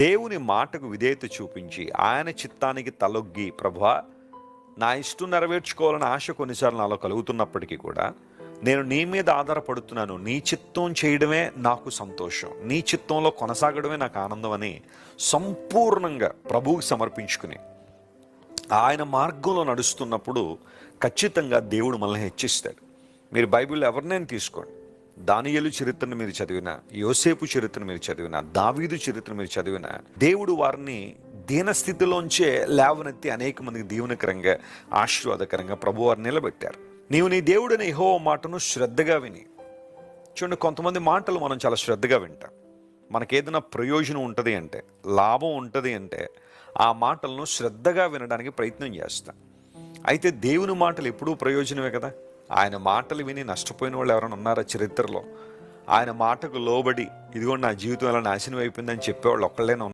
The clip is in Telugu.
దేవుని మాటకు విధేయత చూపించి ఆయన చిత్తానికి తలొగ్గి, ప్రభువా నా ఇష్టం నెరవేర్చుకోవాలని ఆశ కొన్నిసార్లు నాలో కలుగుతున్నప్పటికీ కూడా నేను నీ మీద ఆధారపడుతున్నాను, నీ చిత్తం చేయడమే నాకు సంతోషం, నీ చిత్తంలో కొనసాగడమే నాకు ఆనందం అని సంపూర్ణంగా ప్రభువుకి సమర్పించుకుని ఆయన మార్గంలో నడుస్తున్నప్పుడు ఖచ్చితంగా దేవుడు మనల్ని హెచ్చిస్తాడు. మీరు బైబిల్లో ఎవరినైనా తీసుకోండి, దానియేలు చరిత్రను మీరు చదివినా, యోసేపు చరిత్రను మీరు చదివినా, దావీదు చరిత్రను మీరు చదివినా, దేవుడు వారిని దీనస్థితిలోంచే లేవనెత్తి అనేక మందికి దీవెనకరంగా, ఆశీర్వాదకరంగా ప్రభు వారిని నిలబెట్టారు. నీవు నీ దేవుడైన యెహోవా మాటను శ్రద్ధగా విని. చూడండి, కొంతమంది మాటలు మనం చాలా శ్రద్ధగా వింటాం. మనకేదైనా ప్రయోజనం ఉంటుంది అంటే, లాభం ఉంటుంది అంటే ఆ మాటలను శ్రద్ధగా వినడానికి ప్రయత్నం చేస్తాం. అయితే దేవుని మాటలు ఎప్పుడూ ప్రయోజనమే కదా. ఆయన మాటలు విని నష్టపోయిన వాళ్ళు ఎవరైనా ఉన్నారా చరిత్రలో? ఆయన మాటకు లోబడి ఇదిగో నా జీవితం ఎలా నాశనం అయిపోయిందని చెప్పేవాళ్ళు ఒక్కళ్ళైనా